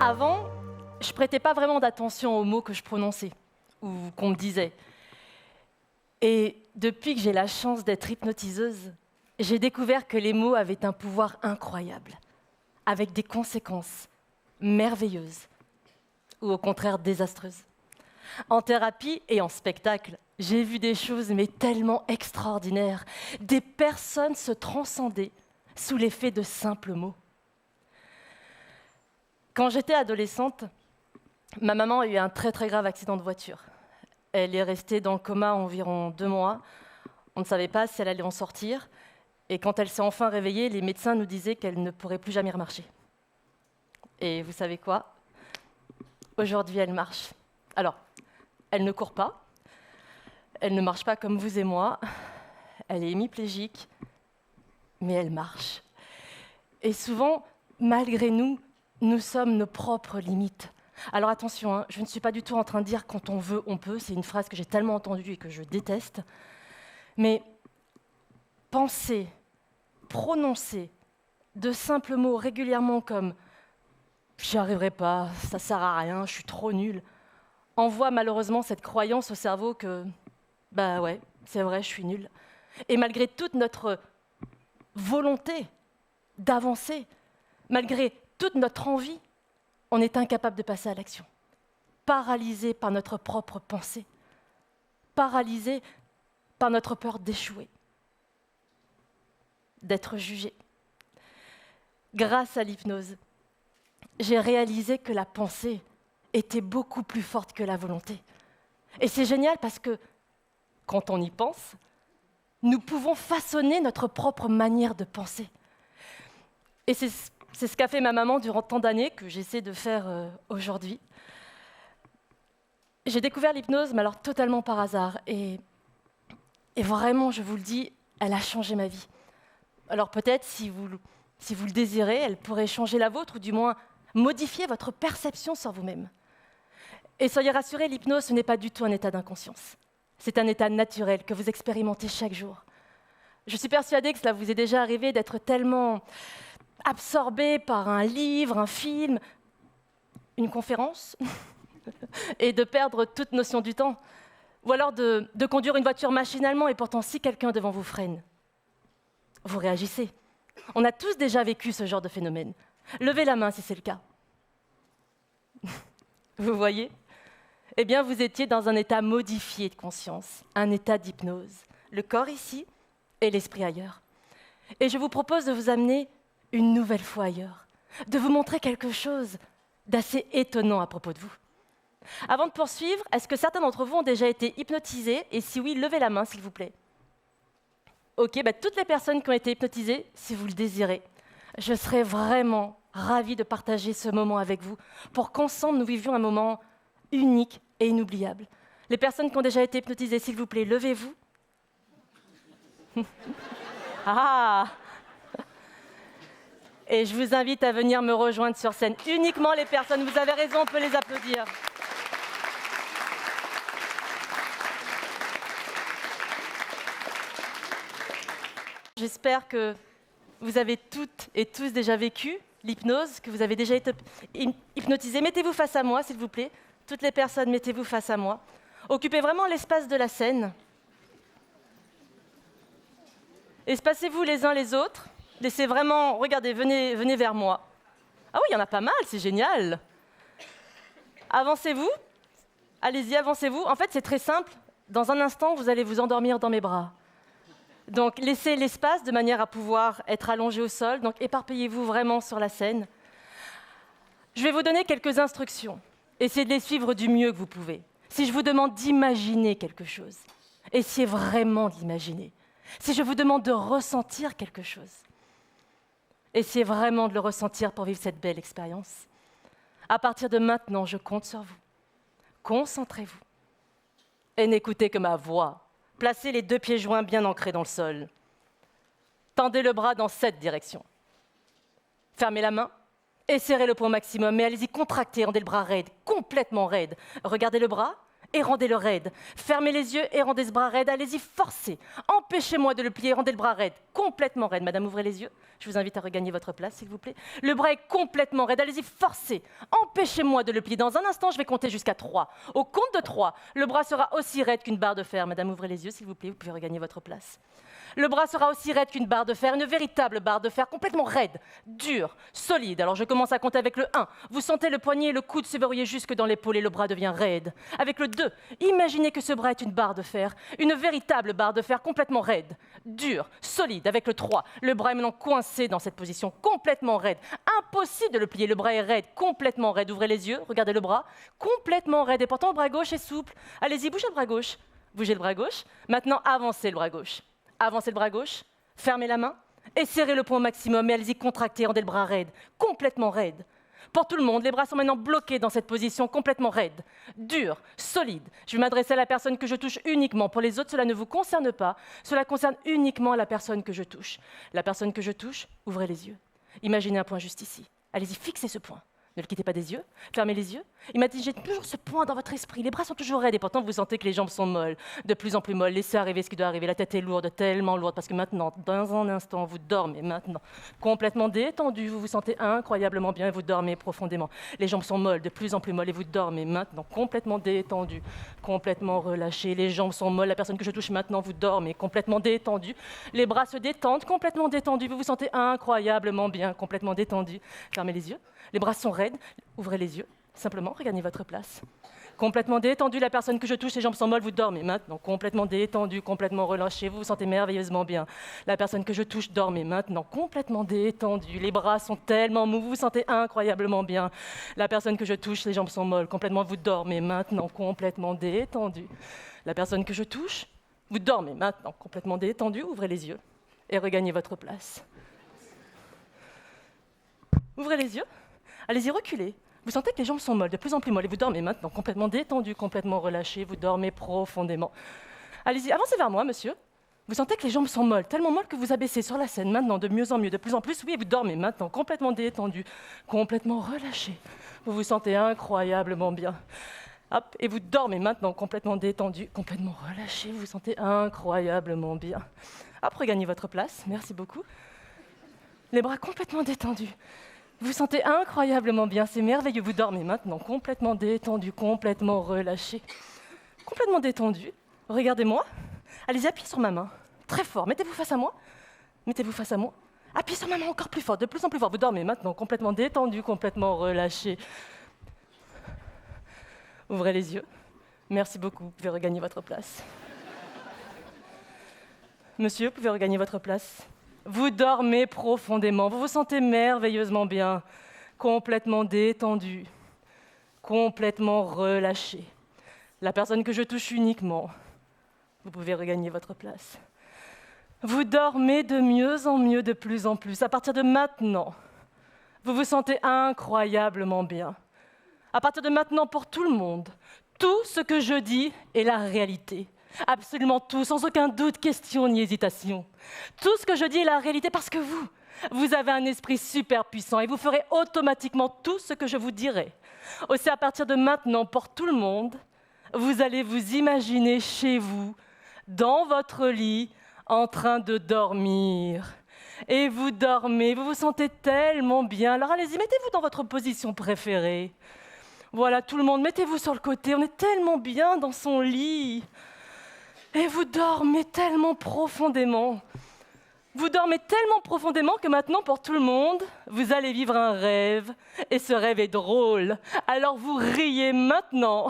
Avant, je prêtais pas vraiment d'attention aux mots que je prononçais ou qu'on me disait. Et depuis que j'ai la chance d'être hypnotiseuse, j'ai découvert que les mots avaient un pouvoir incroyable, avec des conséquences merveilleuses ou au contraire désastreuses. En thérapie et en spectacle, j'ai vu des choses mais tellement extraordinaires, des personnes se transcender sous l'effet de simples mots. Quand j'étais adolescente, ma maman a eu un très très grave accident de voiture. Elle est restée dans le coma environ 2 mois. On ne savait pas si elle allait en sortir. Et quand elle s'est enfin réveillée, les médecins nous disaient qu'elle ne pourrait plus jamais remarcher. Et vous savez quoi? Aujourd'hui, elle marche. Alors, elle ne court pas, elle ne marche pas comme vous et moi, elle est hémiplégique, mais elle marche. Et souvent, malgré nous, nous sommes nos propres limites. Alors attention, hein, je ne suis pas du tout en train de dire quand on veut, on peut, c'est une phrase que j'ai tellement entendue et que je déteste. Mais penser, prononcer de simples mots régulièrement comme « j'y arriverai pas, ça sert à rien, je suis trop nulle », envoie malheureusement cette croyance au cerveau que « bah ouais, c'est vrai, je suis nulle ». Et malgré toute notre volonté d'avancer, malgré toute notre envie, on est incapable de passer à l'action, paralysé par notre propre pensée, paralysé par notre peur d'échouer, d'être jugé. Grâce à l'hypnose, j'ai réalisé que la pensée était beaucoup plus forte que la volonté. Et c'est génial parce que, quand on y pense, nous pouvons façonner notre propre manière de penser. Et c'est ce qu'a fait ma maman durant tant d'années, que j'essaie de faire aujourd'hui. J'ai découvert l'hypnose, mais alors totalement par hasard. Et vraiment, je vous le dis, elle a changé ma vie. Alors peut-être, si vous le désirez, elle pourrait changer la vôtre, ou du moins modifier votre perception sur vous-même. Et soyez rassurés, l'hypnose, ce n'est pas du tout un état d'inconscience. C'est un état naturel que vous expérimentez chaque jour. Je suis persuadée que cela vous est déjà arrivé d'être tellement absorbé par un livre, un film, une conférence, et de perdre toute notion du temps. Ou alors de conduire une voiture machinalement, et pourtant si quelqu'un devant vous freine, vous réagissez. On a tous déjà vécu ce genre de phénomène. Levez la main si c'est le cas. Vous voyez? Eh bien, vous étiez dans un état modifié de conscience, un état d'hypnose. Le corps ici et l'esprit ailleurs. Et je vous propose de vous amener une nouvelle fois ailleurs, de vous montrer quelque chose d'assez étonnant à propos de vous. Avant de poursuivre, est-ce que certains d'entre vous ont déjà été hypnotisés? Et si oui, levez la main, s'il vous plaît. Ok, toutes les personnes qui ont été hypnotisées, si vous le désirez, je serais vraiment ravie de partager ce moment avec vous pour qu'ensemble nous vivions un moment unique et inoubliable. Les personnes qui ont déjà été hypnotisées, s'il vous plaît, levez-vous. Ah! Et je vous invite à venir me rejoindre sur scène. Uniquement les personnes, vous avez raison, on peut les applaudir. J'espère que vous avez toutes et tous déjà vécu l'hypnose, que vous avez déjà été hypnotisés. Mettez-vous face à moi, s'il vous plaît. Toutes les personnes, mettez-vous face à moi. Occupez vraiment l'espace de la scène. Espacez-vous les uns les autres. Laissez vraiment... Regardez, venez vers moi. Ah oui, il y en a pas mal, c'est génial. Avancez-vous. Allez-y, avancez-vous. En fait, c'est très simple. Dans un instant, vous allez vous endormir dans mes bras. Donc, laissez l'espace de manière à pouvoir être allongé au sol. Donc, éparpillez-vous vraiment sur la scène. Je vais vous donner quelques instructions. Essayez de les suivre du mieux que vous pouvez. Si je vous demande d'imaginer quelque chose, essayez vraiment de l'imaginer. Si je vous demande de ressentir quelque chose, essayez vraiment de le ressentir pour vivre cette belle expérience. À partir de maintenant, je compte sur vous. Concentrez-vous et n'écoutez que ma voix. Placez les 2 pieds joints bien ancrés dans le sol. Tendez le bras dans cette direction. Fermez la main et serrez-le au maximum. Mais allez-y, contractez, rendez le bras raide, complètement raide. Regardez le bras et rendez-le raide. Fermez les yeux et rendez ce bras raide. Allez-y, forcez. Empêchez-moi de le plier, rendez le bras raide, complètement raide. Madame, ouvrez les yeux. Je vous invite à regagner votre place, s'il vous plaît. Le bras est complètement raide. Allez-y, forcez. Empêchez-moi de le plier. Dans un instant, je vais compter jusqu'à 3. Au compte de 3, le bras sera aussi raide qu'une barre de fer. Madame, ouvrez les yeux, s'il vous plaît. Vous pouvez regagner votre place. Le bras sera aussi raide qu'une barre de fer, une véritable barre de fer, complètement raide, dure, solide. Alors je commence à compter avec le 1. Vous sentez le poignet et le coude se verrouiller jusque dans l'épaule et le bras devient raide. Avec le 2, imaginez que ce bras est une barre de fer, une véritable barre de fer complètement raide, dure, solide. Avec le 3, le bras est maintenant coincé dans cette position, complètement raide. Impossible de le plier, le bras est raide, complètement raide. Ouvrez les yeux, regardez le bras, complètement raide. Et pourtant le bras gauche est souple. Allez-y, bougez le bras gauche. Bougez le bras gauche. Maintenant, avancez le bras gauche. Avancez le bras gauche, fermez la main et serrez le poing au maximum et allez-y contracter, rendez le bras raide, complètement raide. Pour tout le monde, les bras sont maintenant bloqués dans cette position complètement raide, dure, solide. Je vais m'adresser à la personne que je touche uniquement. Pour les autres, cela ne vous concerne pas. Cela concerne uniquement la personne que je touche. La personne que je touche, ouvrez les yeux. Imaginez un point juste ici. Allez-y, fixez ce point. Ne le quittez pas des yeux, fermez les yeux. Imaginez toujours ce point dans votre esprit. Les bras sont toujours raides et pourtant vous sentez que les jambes sont molles, de plus en plus molles. Laissez arriver ce qui doit arriver. La tête est lourde, tellement lourde, parce que maintenant, dans un instant, vous dormez maintenant. Complètement détendu, vous vous sentez incroyablement bien et vous dormez profondément. Les jambes sont molles, de plus en plus molles et vous dormez maintenant. Complètement détendu, complètement relâché. Les jambes sont molles, la personne que je touche maintenant, vous dormez complètement détendu. Les bras se détendent, complètement détendus. Vous vous sentez incroyablement bien, complètement détendu. Fermez les yeux. Les bras sont raides, ouvrez les yeux, simplement, regagnez votre place. Complètement détendu, la personne que je touche, les jambes sont molles, vous dormez maintenant. Complètement détendu, complètement relâché, vous vous sentez merveilleusement bien. La personne que je touche, dormez maintenant. Complètement détendu, les bras sont tellement mous, vous vous sentez incroyablement bien. La personne que je touche, les jambes sont molles, complètement, vous dormez maintenant. Complètement détendu. La personne que je touche, vous dormez maintenant. Complètement détendu, ouvrez les yeux et regagnez votre place. Ouvrez les yeux. Allez-y, reculez. Vous sentez que les jambes sont molles, de plus en plus molles, et vous dormez maintenant, complètement détendu, complètement relâché, vous dormez profondément. Allez-y, avancez vers moi, monsieur. Vous sentez que les jambes sont molles, tellement molles que vous abaissez sur la scène, maintenant, de mieux en mieux, de plus en plus, oui, et vous dormez maintenant, complètement détendu, complètement relâché. Vous vous sentez incroyablement bien. Hop, et vous dormez maintenant, complètement détendu, complètement relâché, vous vous sentez incroyablement bien. Hop, regagnez votre place, merci beaucoup. Les bras complètement détendus. Vous vous sentez incroyablement bien, c'est merveilleux. Vous dormez maintenant, complètement détendu, complètement relâché. Complètement détendu. Regardez-moi. Allez-y, appuyez sur ma main. Très fort. Mettez-vous face à moi. Mettez-vous face à moi. Appuyez sur ma main encore plus fort, de plus en plus fort. Vous dormez maintenant, complètement détendu, complètement relâché. Ouvrez les yeux. Merci beaucoup. Vous pouvez regagner votre place. Monsieur, vous pouvez regagner votre place. Vous dormez profondément, vous vous sentez merveilleusement bien, complètement détendu, complètement relâché. La personne que je touche uniquement, vous pouvez regagner votre place. Vous dormez de mieux en mieux, de plus en plus. À partir de maintenant, vous vous sentez incroyablement bien. À partir de maintenant, pour tout le monde, tout ce que je dis est la réalité. Absolument tout, sans aucun doute, question ni hésitation. Tout ce que je dis est la réalité parce que vous avez un esprit super puissant et vous ferez automatiquement tout ce que je vous dirai. Aussi, à partir de maintenant, pour tout le monde, vous allez vous imaginer chez vous, dans votre lit, en train de dormir. Et vous dormez, vous vous sentez tellement bien. Alors allez-y, mettez-vous dans votre position préférée. Voilà, tout le monde, mettez-vous sur le côté, on est tellement bien dans son lit. Et vous dormez tellement profondément. Vous dormez tellement profondément que maintenant, pour tout le monde, vous allez vivre un rêve. Et ce rêve est drôle. Alors vous riez maintenant.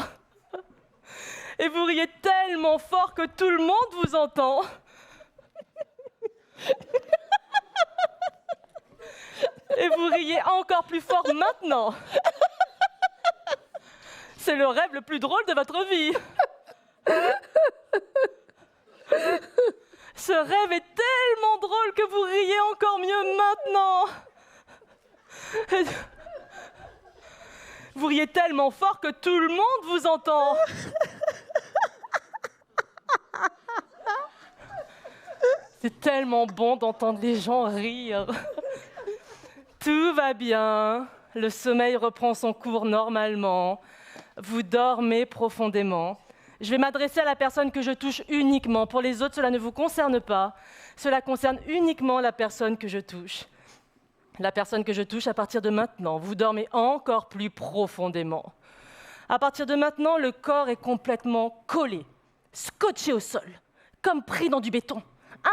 Et vous riez tellement fort que tout le monde vous entend. Et vous riez encore plus fort maintenant. C'est le rêve le plus drôle de votre vie. Ce rêve est tellement drôle que vous riez encore mieux maintenant. Vous riez tellement fort que tout le monde vous entend. C'est tellement bon d'entendre les gens rire. Tout va bien, le sommeil reprend son cours normalement. Vous dormez profondément. Je vais m'adresser à la personne que je touche uniquement. Pour les autres, cela ne vous concerne pas. Cela concerne uniquement la personne que je touche. La personne que je touche, à partir de maintenant, vous dormez encore plus profondément. À partir de maintenant, le corps est complètement collé, scotché au sol, comme pris dans du béton.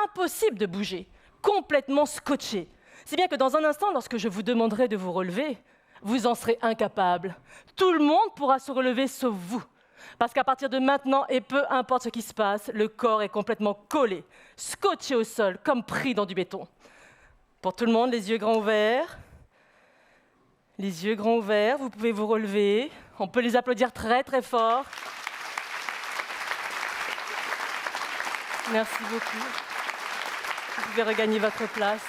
Impossible de bouger, complètement scotché. Si bien que dans un instant, lorsque je vous demanderai de vous relever, vous en serez incapable. Tout le monde pourra se relever sauf vous. Parce qu'à partir de maintenant, et peu importe ce qui se passe, le corps est complètement collé, scotché au sol, comme pris dans du béton. Pour tout le monde, les yeux grands ouverts. Les yeux grands ouverts, vous pouvez vous relever. On peut les applaudir très très fort. Merci beaucoup. Vous pouvez regagner votre place.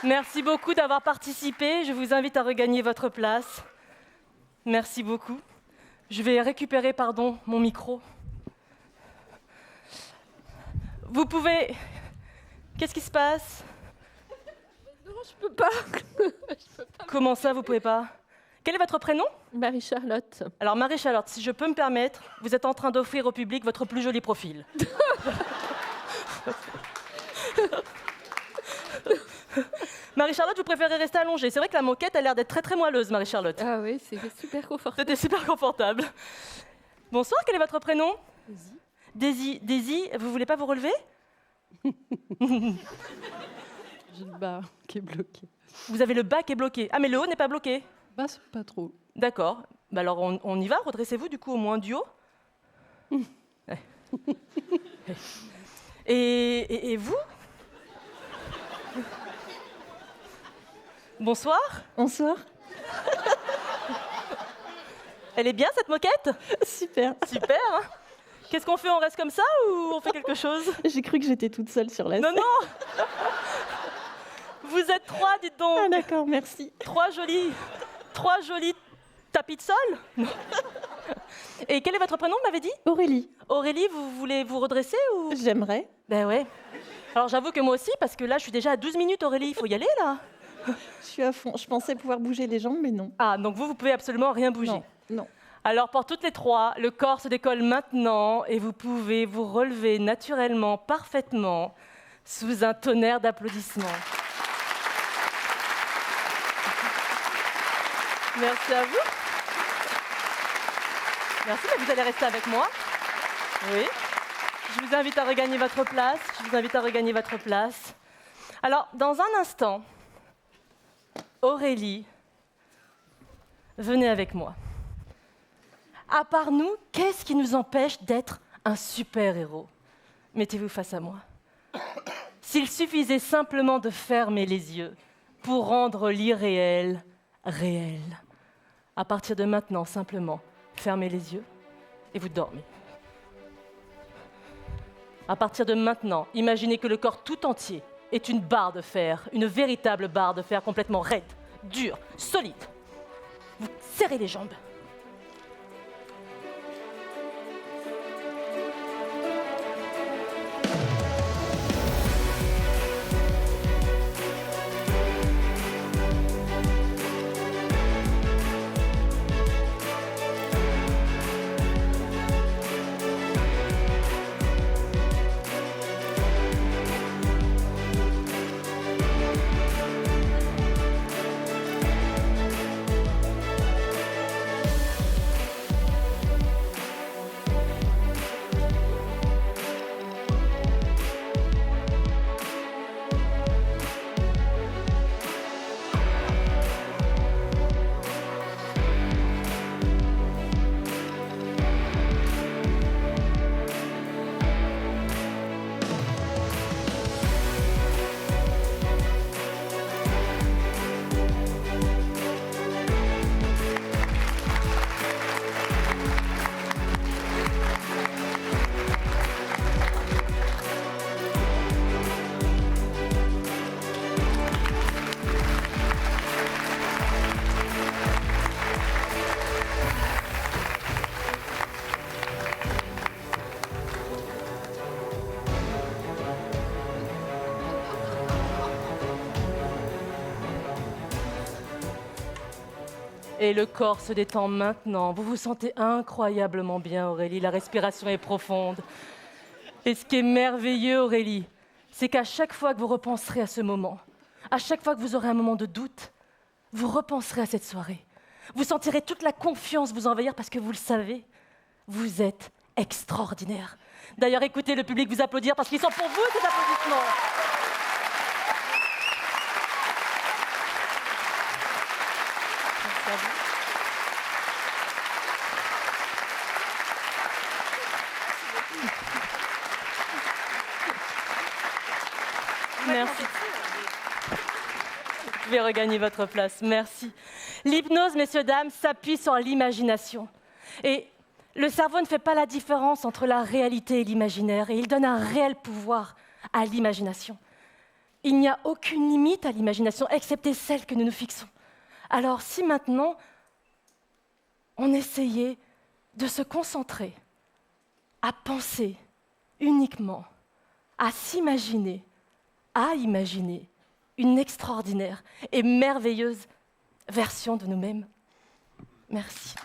Merci beaucoup d'avoir participé. Je vous invite à regagner votre place. Merci beaucoup. Je vais récupérer, mon micro. Vous pouvez... Qu'est-ce qui se passe ? Non, je peux pas. Comment ça, vous pouvez pas ? Quel est votre prénom ? Marie-Charlotte. Alors, Marie-Charlotte, si je peux me permettre, vous êtes en train d'offrir au public votre plus joli profil. Marie-Charlotte, vous préférez rester allongée. C'est vrai que la moquette a l'air d'être très très moelleuse, Marie-Charlotte. Ah oui, c'est super confortable. C'était super confortable. Bonsoir, quel est votre prénom ? Daisy. Daisy, vous voulez pas vous relever ? J'ai le bas qui est bloqué. Vous avez le bas qui est bloqué. Ah, mais le haut n'est pas bloqué. Bah, c'est pas trop. D'accord. Bah alors on y va, redressez-vous du coup au moins du haut. Ouais. Et vous ? Bonsoir. Bonsoir. Elle est bien cette moquette ? Super. Super. Hein. Qu'est-ce qu'on fait ? On reste comme ça ou on fait quelque chose ? J'ai cru que j'étais toute seule sur la scène. Non, non. Vous êtes trois, dites donc. Ah d'accord, merci. Trois jolis tapis de sol. Non. Et quel est votre prénom, vous m'avez dit ? Aurélie. Aurélie, vous voulez vous redresser ou ? J'aimerais. Ben ouais. Alors j'avoue que moi aussi, parce que là je suis déjà à 12 minutes, Aurélie, il faut y aller là. Je suis à fond. Je pensais pouvoir bouger les jambes, mais non. Ah, donc vous pouvez absolument rien bouger. Non, non. Alors pour toutes les trois, le corps se décolle maintenant et vous pouvez vous relever naturellement, parfaitement, sous un tonnerre d'applaudissements. Merci à vous. Merci, mais vous allez rester avec moi. Oui. Je vous invite à regagner votre place. Alors, dans un instant, Aurélie, venez avec moi. À part nous, qu'est-ce qui nous empêche d'être un super-héros ? Mettez-vous face à moi. S'il suffisait simplement de fermer les yeux pour rendre l'irréel réel. À partir de maintenant, simplement, fermez les yeux et vous dormez. À partir de maintenant, imaginez que le corps tout entier est une barre de fer, une véritable barre de fer complètement raide, dure, solide. Vous serrez les jambes. Et le corps se détend maintenant. Vous vous sentez incroyablement bien, Aurélie. La respiration est profonde. Et ce qui est merveilleux, Aurélie, c'est qu'à chaque fois que vous repenserez à ce moment, à chaque fois que vous aurez un moment de doute, vous repenserez à cette soirée. Vous sentirez toute la confiance vous envahir parce que vous le savez, vous êtes extraordinaire. D'ailleurs, écoutez le public vous applaudir parce qu'ils sont pour vous, ces applaudissements. Merci à vous. Merci. Vous pouvez regagner votre place. Merci. L'hypnose, messieurs, dames, s'appuie sur l'imagination. Et le cerveau ne fait pas la différence entre la réalité et l'imaginaire, et il donne un réel pouvoir à l'imagination. Il n'y a aucune limite à l'imagination, excepté celle que nous nous fixons. Alors, si maintenant, on essayait de se concentrer à penser uniquement, à s'imaginer, à imaginer une extraordinaire et merveilleuse version de nous-mêmes. Merci.